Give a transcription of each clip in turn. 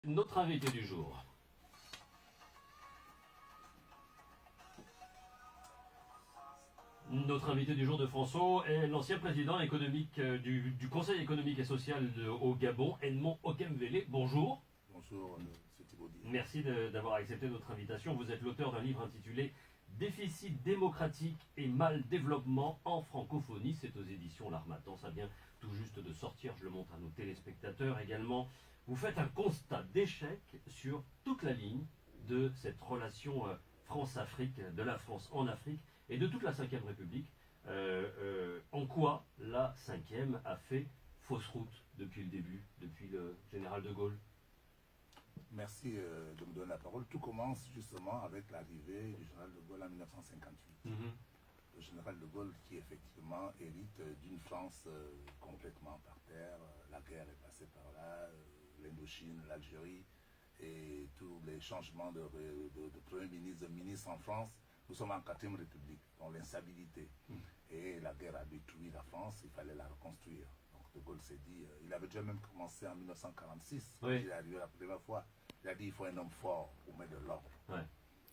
Notre invité du jour. Notre invité du jour de François est l'ancien président économique du Conseil économique et social au Gabon, Edmond Okemvele. Bonjour. Bonjour, M. Thibaudier. Merci d'avoir accepté notre invitation. Vous êtes l'auteur d'un livre intitulé Déficit démocratique et mal développement en francophonie. C'est aux éditions L'Harmattan. Ça vient tout juste de sortir. Je le montre à nos téléspectateurs également. Vous faites un constat d'échec sur toute la ligne de cette relation France-Afrique, de la France en Afrique et de toute la Ve République. En quoi la Ve a fait fausse route depuis le début, depuis le général de Gaulle? Merci de me donner la parole. Tout commence justement avec l'arrivée du général de Gaulle en 1958. Le général de Gaulle qui effectivement hérite d'une France complètement par terre. La guerre est passée par là, l'Indochine, l'Algérie et tous les changements de Premier ministre, de ministre en France. Nous sommes en 4e République, dans l'instabilité. Et la guerre a détruit la France, il fallait la reconstruire. Donc de Gaulle s'est dit, il avait déjà même commencé en 1946, quand il est arrivé la première fois. Il a dit, il faut un homme fort pour mettre de l'ordre.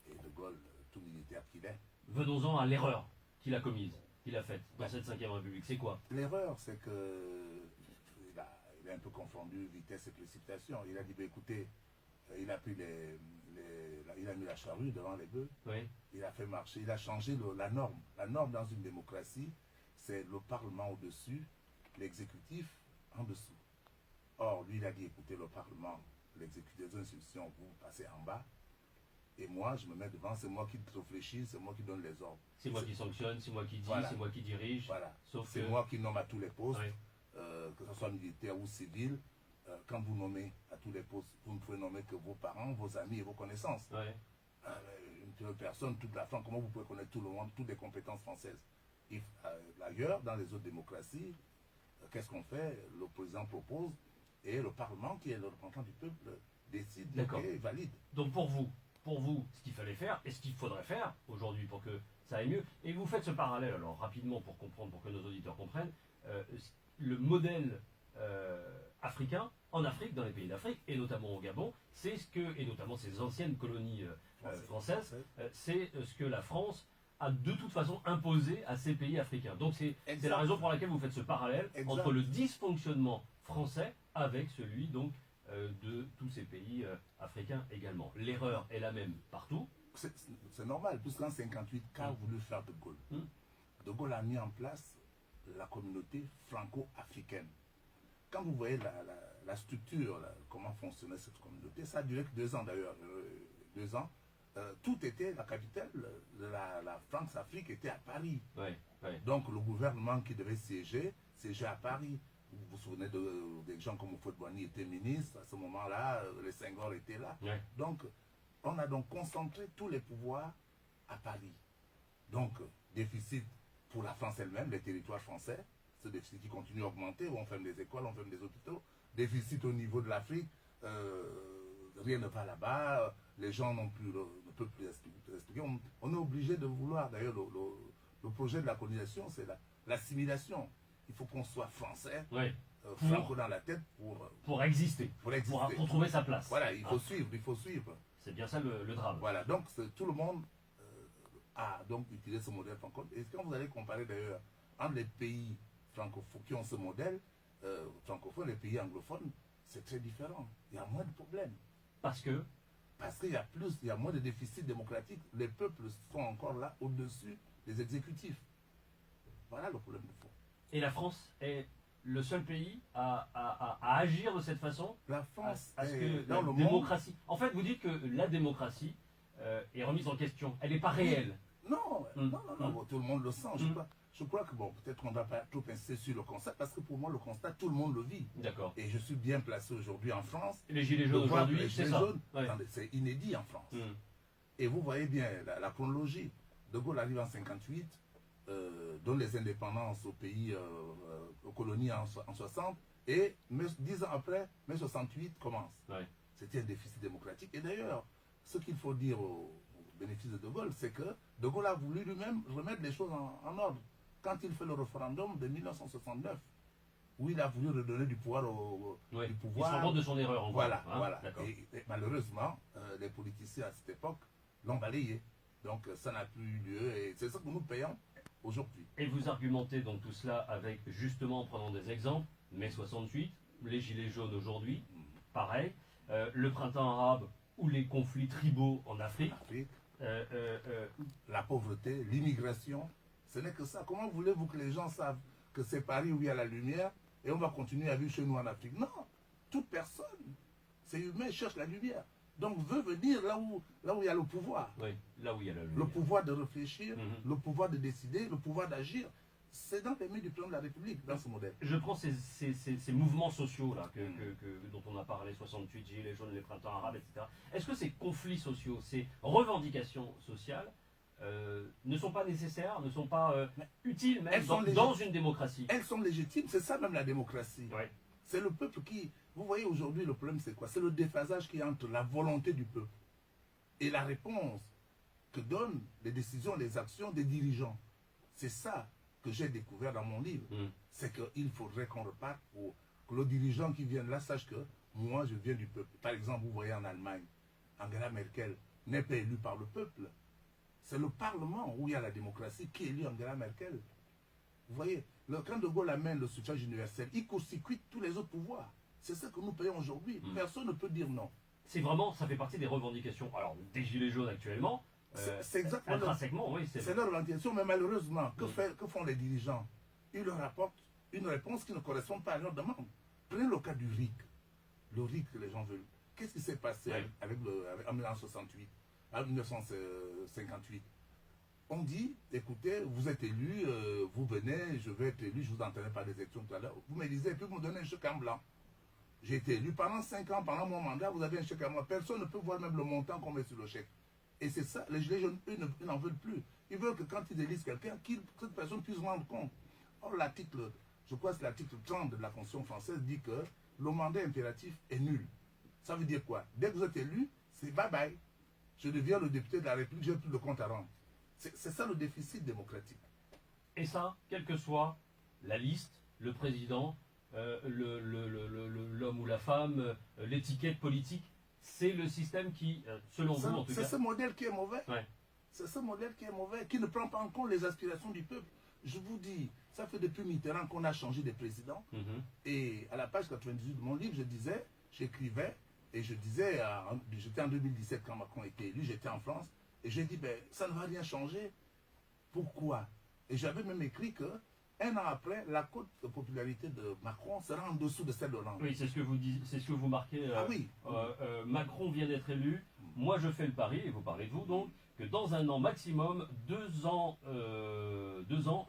Et de Gaulle, tout militaire qu'il est. Venons-en à l'erreur qu'il a commise, qu'il a faite dans cette 5e République. C'est quoi? L'erreur, c'est que il a un peu confondu vitesse et précipitation. Il a dit, bah, écoutez, il a pris il a mis la charrue devant les bœufs. Il a fait marcher, il a changé la norme. La norme dans une démocratie, c'est le Parlement au-dessus, l'exécutif en dessous. Or, lui, il a dit, écoutez, le Parlement, l'exécutif des institutions, vous passez en bas, et moi, je me mets devant, c'est moi qui réfléchis, c'est moi qui donne les ordres. C'est moi qui sanctionne, c'est moi qui dis, Voilà. c'est moi qui dirige. Voilà. C'est moi qui nomme à tous les postes, que ce soit militaire ou civil. Quand vous nommez à tous les postes, vous ne pouvez nommer que vos parents, vos amis et vos connaissances. Une personne, toute la France, comment vous pouvez connaître tout le monde, toutes les compétences françaises? Ailleurs, dans les autres démocraties, qu'est-ce qu'on fait? Le président propose et le Parlement, qui est le représentant du peuple, décide et valide. Donc pour vous, ce qu'il fallait faire et ce qu'il faudrait faire aujourd'hui pour que ça aille mieux, et vous faites ce parallèle alors rapidement pour comprendre, pour que nos auditeurs comprennent, le modèle africain, en Afrique, dans les pays d'Afrique, et notamment au Gabon, c'est ce que, et notamment ces anciennes colonies françaises, c'est ce que la France a de toute façon imposé à ces pays africains. Donc c'est la raison pour laquelle vous faites ce parallèle entre le dysfonctionnement français avec celui donc de tous ces pays africains également. L'erreur est la même partout. C'est normal, puisqu'en 1958, qu'a voulu faire de Gaulle? De Gaulle a mis en place la communauté franco-africaine. Quand vous voyez la structure, comment fonctionnait cette communauté, ça a duré que 2 ans d'ailleurs. 2 ans. Tout était, la capitale de la France-Afrique était à Paris. Donc le gouvernement qui devait siégeait à Paris. Vous vous souvenez des gens comme Houphouët-Boigny était ministre, à ce moment-là, les Senghor étaient là. Donc, on a donc concentré tous les pouvoirs à Paris. Donc, déficit pour la France elle-même, les territoires français, ce déficit qui continue à augmenter, on ferme des écoles, on ferme des hôpitaux, déficit au niveau de l'Afrique, rien ne va là-bas, les gens ne peuvent plus expliquer. On est obligé de vouloir, d'ailleurs, le projet de la colonisation, c'est l'assimilation. Il faut qu'on soit français, franco dans la tête pour exister, pour trouver sa place. Voilà, il faut suivre. C'est bien ça le drame. Voilà, donc tout le monde a donc utilisé ce modèle francophone. Et quand vous allez comparer d'ailleurs entre les pays francophones qui ont ce modèle francophone, les pays anglophones, c'est très différent. Il y a moins de problèmes. Parce qu'il y a moins de déficit démocratique. Les peuples sont encore là au-dessus des exécutifs. Voilà le problème de fond. Et la France est le seul pays à agir de cette façon? La France est que dans la démocratie. En fait, vous dites que la démocratie est remise en question. Elle n'est pas réelle. Non, tout le monde le sent. Je crois que, bon, peut-être qu'on ne va pas trop insister sur le constat, parce que pour moi, le constat, tout le monde le vit. D'accord. Et je suis bien placé aujourd'hui en France. Et les Gilets jaunes aujourd'hui, c'est ça. C'est inédit en France. Et vous voyez bien la chronologie. De Gaulle arrive en 1958. Donne les indépendances aux pays, aux colonies en 60, et 10 ans après, mai 68 commence. C'était un déficit démocratique. Et d'ailleurs, ce qu'il faut dire au bénéfice de Gaulle, c'est que De Gaulle a voulu lui-même remettre les choses en ordre. Quand il fait le référendum de 1969, où il a voulu redonner du pouvoir Il se rend compte de son erreur. Voilà. Voilà. Et malheureusement, les politiciens à cette époque l'ont balayé. Donc ça n'a plus eu lieu et c'est ça que nous payons aujourd'hui. Et vous argumentez donc tout cela avec, justement, en prenant des exemples, mai 68, les gilets jaunes aujourd'hui, pareil, le printemps arabe ou les conflits tribaux en Afrique. La pauvreté, l'immigration, ce n'est que ça. Comment voulez-vous que les gens savent que c'est Paris où il y a la lumière et on va continuer à vivre chez nous en Afrique? Non, toute personne, c'est humain, cherche la lumière. Donc veut venir là où il y a le pouvoir. Oui, là où il y a la lumière. Le pouvoir de réfléchir, le pouvoir de décider, le pouvoir d'agir. C'est dans les mains du président de la République, dans ce modèle. Je prends ces mouvements sociaux là, dont on a parlé, 68, Gilets jaunes, les printemps arabes, etc. Est-ce que ces conflits sociaux, ces revendications sociales ne sont pas nécessaires, ne sont pas utiles même dans une démocratie? Elles sont légitimes, c'est ça même la démocratie. Ouais. C'est le peuple qui... Vous voyez aujourd'hui le problème c'est quoi? C'est le déphasage qui est entre la volonté du peuple et la réponse que donnent les décisions, les actions des dirigeants. C'est ça que j'ai découvert dans mon livre. C'est qu'il faudrait qu'on reparte pour que le dirigeant qui vient là sache que moi je viens du peuple. Par exemple, vous voyez en Allemagne, Angela Merkel n'est pas élue par le peuple. C'est le Parlement où il y a la démocratie qui élit Angela Merkel. Vous voyez, quand De Gaulle amène le suffrage universel, il court-circuite tous les autres pouvoirs. C'est ça que nous payons aujourd'hui. Personne ne peut dire non. C'est vraiment, ça fait partie des revendications. Alors, des gilets jaunes actuellement, c'est exactement intrinsèquement, oui. C'est leur revendication, mais malheureusement, que font les dirigeants? Ils leur apportent une réponse qui ne correspond pas à leur demande. Prenez le cas du RIC. Le RIC que les gens veulent. Qu'est-ce qui s'est passé en 1968, en 1958? On dit, écoutez, vous êtes élu, vous venez, je vais être élu, je vous entendais par des élections tout à l'heure. Vous me disiez, puis vous me donnez un chèque en blanc. J'ai été élu pendant 5 ans, pendant mon mandat, vous avez un chèque à moi. Personne ne peut voir même le montant qu'on met sur le chèque. Et c'est ça, les gilets jaunes, eux, n'en veulent plus. Ils veulent que quand ils élisent quelqu'un, que cette personne puisse rendre compte. Or, l'article, je crois que c'est l'article 30 de la Constitution française, dit que le mandat impératif est nul. Ça veut dire quoi? Dès que vous êtes élu, c'est bye-bye. Je deviens le député de la République, je n'ai plus de compte à rendre. C'est ça le déficit démocratique. Et ça, quelle que soit la liste, le président, l'homme ou la femme, l'étiquette politique, c'est le système qui, selon vous en tout cas... C'est ce modèle qui est mauvais. Ouais. C'est ce modèle qui est mauvais, qui ne prend pas en compte les aspirations du peuple. Je vous dis, ça fait depuis Mitterrand qu'on a changé de président. Et à la page 98 de mon livre, j'écrivais, et je disais, j'étais en 2017 quand Macron était élu, j'étais en France, et j'ai dit, ben, ça ne va rien changer. Pourquoi? Et j'avais même écrit que, un an après, la cote de popularité de Macron sera en dessous de celle de Hollande. Oui, c'est ce que vous dites, c'est ce que vous marquez. Oui. Macron vient d'être élu. Moi, je fais le pari, et vous parlez de vous donc, que dans un an maximum, 2 ans,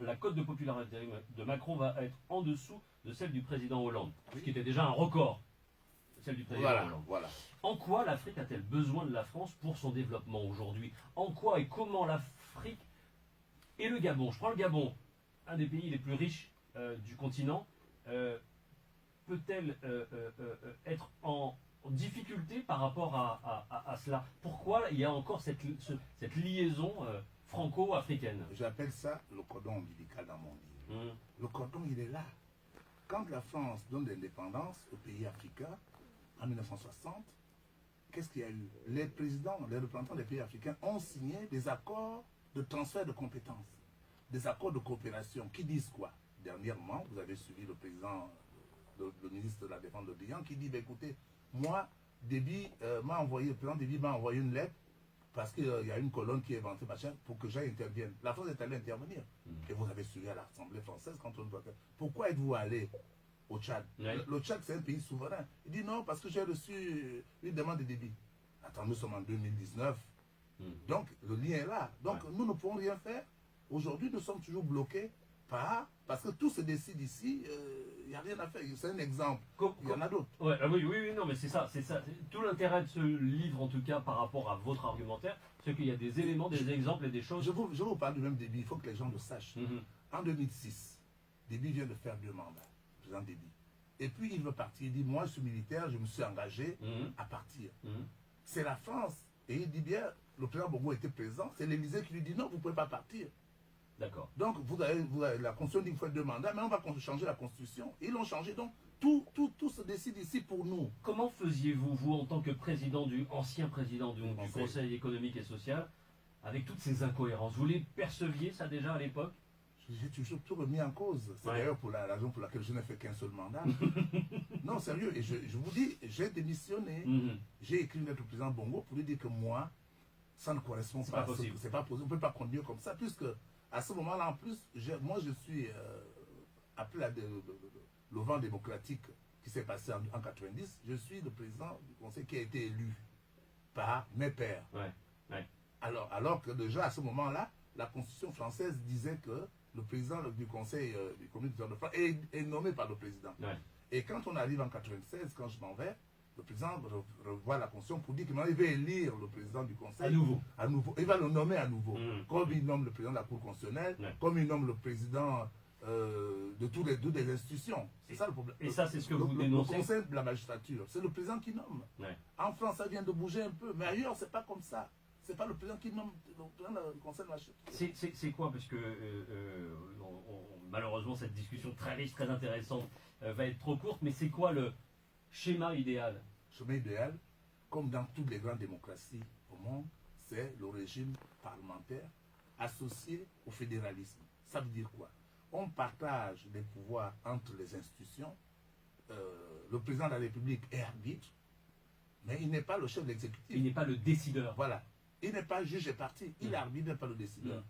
la cote de popularité de Macron va être en dessous de celle du président Hollande, ce qui était déjà un record, celle du président Hollande. Voilà. En quoi l'Afrique a-t-elle besoin de la France pour son développement aujourd'hui? En quoi et comment l'Afrique et le Gabon, je prends le Gabon, un des pays les plus riches du continent, peut-elle être en difficulté par rapport à cela? Pourquoi il y a encore cette liaison franco-africaine? J'appelle ça le cordon ombilical dans mon livre. Le cordon, il est là. Quand la France donne l'indépendance aux pays africains, en 1960, qu'est-ce qu'il y a eu? Les présidents, les représentants des pays africains ont signé des accords de transfert de compétences, des accords de coopération qui disent quoi? Dernièrement, vous avez suivi le président, le ministre de la Défense de Dian qui dit, bah, écoutez, moi, Déby m'a envoyé, le président Déby m'a envoyé une lettre parce qu'il y a une colonne qui est inventée, machin, pour que j'aille intervienne. La France est allée intervenir. Et vous avez suivi à l'Assemblée française quand on doit faire. Pourquoi êtes-vous allé au Tchad? Le Tchad, c'est un pays souverain. Il dit non, parce que j'ai reçu une demande de Déby. Attends, nous sommes en 2019. Donc, le lien est là. Donc, nous ne pouvons rien faire. Aujourd'hui, nous sommes toujours bloqués parce que tout se décide ici. Il n'y a rien à faire. C'est un exemple. Il y en a d'autres. Oui, non, mais c'est ça. Tout l'intérêt de ce livre, en tout cas, par rapport à votre argumentaire, c'est qu'il y a des éléments, des exemples et des choses. Je vous parle du même Déby. Il faut que les gens le sachent. En 2006, Déby vient de faire 2 mandats. Président Déby. Et puis, il veut partir. Il dit, moi, je suis militaire, je me suis engagé à partir. C'est la France. Et il dit bien, le président Bongo était présent. C'est l'Élysée qui lui dit, non, vous ne pouvez pas partir. D'accord. Donc, vous avez la Constitution dit qu'il faut 2 mandats, mais on va changer la Constitution. Ils l'ont changé. Donc, tout se décide ici pour nous. Comment faisiez-vous, vous, en tant que ancien président du Conseil économique et social, avec toutes ces incohérences? Vous les perceviez, ça, déjà, à l'époque? J'ai toujours tout remis en cause. C'est d'ailleurs pour la raison pour laquelle je n'ai fait qu'un seul mandat. Non, sérieux. Et je vous dis, j'ai démissionné. J'ai écrit une lettre au président Bongo pour lui dire que moi, ça ne correspond pas. C'est pas possible. On ne peut pas conduire comme ça, puisque à ce moment-là, en plus, moi, je suis appelé à le vent démocratique qui s'est passé en 90. Je suis le président du Conseil qui a été élu par mes pairs. Alors que déjà, à ce moment-là, la Constitution française disait que le président du Conseil du Comité de France est nommé par le président. Et quand on arrive en 96, quand je m'en vais, le président revoit la Constitution pour dire qu'il va élire le président du Conseil. À nouveau. Il va le nommer à nouveau. Comme il nomme le président de la Cour constitutionnelle, comme il nomme le président de toutes les institutions. C'est ça le problème. Et ça, c'est ce que vous dénoncez. Le Conseil de la magistrature, c'est le président qui nomme. En France, ça vient de bouger un peu, mais ailleurs, c'est pas comme ça. C'est pas le président qui nomme le Conseil de la magistrature. C'est quoi? Parce que malheureusement, cette discussion très riche, très intéressante, va être trop courte, mais c'est quoi le schéma idéal? Le schéma idéal, comme dans toutes les grandes démocraties au monde, c'est le régime parlementaire associé au fédéralisme. Ça veut dire quoi? On partage les pouvoirs entre les institutions. Le président de la République est arbitre, mais il n'est pas le chef de l'exécutif. Il n'est pas le décideur. Voilà. Il n'est pas juge et parti. Il est arbitre, il n'est pas le décideur.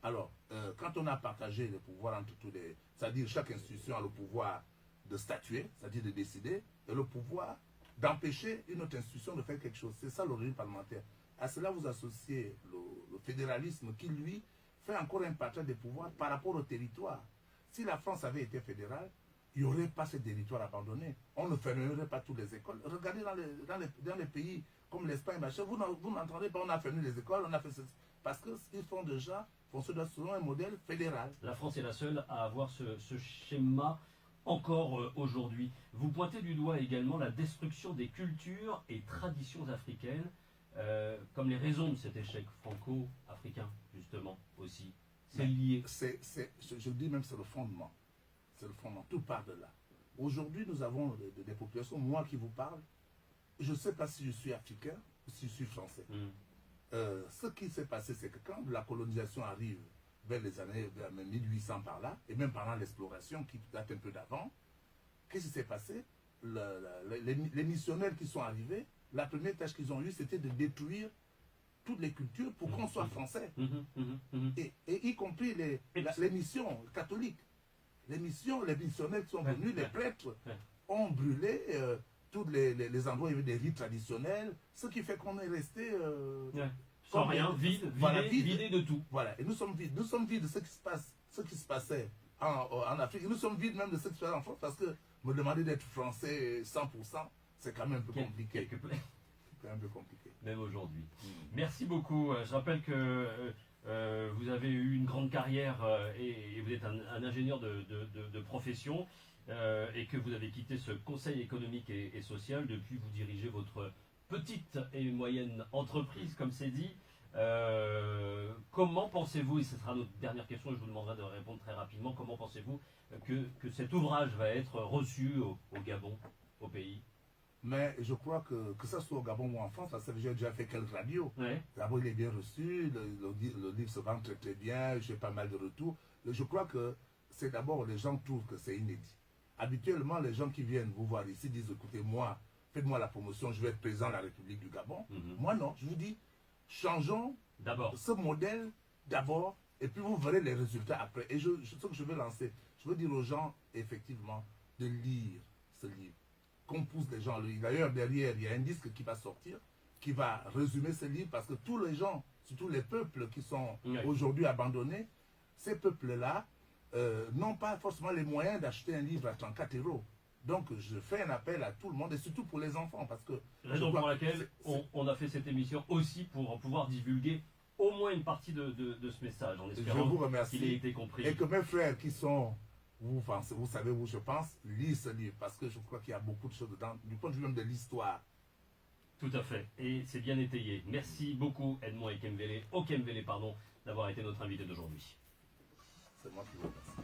Alors, quand on a partagé les pouvoirs entre tous les... C'est-à-dire chaque institution a le pouvoir de statuer, c'est-à-dire de décider, et le pouvoir d'empêcher une autre institution de faire quelque chose. C'est ça le régime parlementaire. À cela, vous associez le fédéralisme qui, lui, fait encore un partage des pouvoirs par rapport au territoire. Si la France avait été fédérale, il n'y aurait pas ces territoires abandonnés. On ne fermerait pas toutes les écoles. Regardez dans les pays comme l'Espagne, vous n'entendez pas, on a fermé les écoles, on a fait ceci. Parce qu'ils font déjà, selon un modèle fédéral. La France est la seule à avoir ce schéma encore aujourd'hui. Vous pointez du doigt également la destruction des cultures et traditions africaines, comme les raisons de cet échec franco-africain, justement, aussi. C'est lié. Je dis même c'est le fondement. C'est le fondement. Tout part de là. Aujourd'hui, nous avons des populations, moi qui vous parle, je ne sais pas si je suis africain ou si je suis français. Ce qui s'est passé, c'est que quand la colonisation arrive vers les années 1800 par là, et même pendant l'exploration qui date un peu d'avant, qu'est-ce qui s'est passé? Les missionnaires qui sont arrivés, la première tâche qu'ils ont eue, c'était de détruire toutes les cultures pour qu'on soit français. Et y compris les missions catholiques. Les missionnaires qui sont venus, les prêtres, ont brûlé tous les endroits où il y avait des rites traditionnels, ce qui fait qu'on est resté... sans rien, vidé de tout. Voilà, et nous sommes vides. Nous sommes vides de ce qui se passait en Afrique. Et nous sommes vides même de ce qui se passe en France, parce que me demander d'être français 100%, c'est quand même un peu compliqué. C'est un peu compliqué. Même aujourd'hui. Merci beaucoup. Je rappelle que vous avez eu une grande carrière et vous êtes un ingénieur de profession et que vous avez quitté ce conseil économique et social. Depuis, vous dirigez votre petite et moyenne entreprise, comme c'est dit. Comment pensez-vous, et ce sera notre dernière question, je vous demanderai de répondre très rapidement, comment pensez-vous que cet ouvrage va être reçu au Gabon, au pays? Mais je crois que ça soit au Gabon ou en France, parce que j'ai déjà fait quelques radios. D'abord, il est bien reçu, le livre se vend très très bien, j'ai pas mal de retours. Je crois que c'est d'abord, les gens trouvent que c'est inédit. Habituellement, les gens qui viennent vous voir ici disent, écoutez, moi, faites-moi la promotion, je vais être président de la République du Gabon. Moi, non, je vous dis, changeons ce modèle d'abord, et puis vous verrez les résultats après. Et ce que je veux lancer, je veux dire aux gens, effectivement, de lire ce livre. Qu'on pousse les gens à le lire. D'ailleurs, derrière, il y a un disque qui va sortir, qui va résumer ce livre, parce que tous les gens, surtout les peuples qui sont aujourd'hui abandonnés, ces peuples-là n'ont pas forcément les moyens d'acheter un livre à 34 €. Donc, je fais un appel à tout le monde, et surtout pour les enfants, parce que... Raison pour laquelle on a fait cette émission aussi pour pouvoir divulguer au moins une partie de ce message, en espérant qu'il ait été compris. Et que mes frères qui sont... Vous savez où je pense, lisez ce livre, parce que je crois qu'il y a beaucoup de choses dedans, du point de vue même de l'histoire. Tout à fait, et c'est bien étayé. Merci beaucoup, Edmond Okemvele, d'avoir été notre invité d'aujourd'hui. C'est moi qui vous remercie.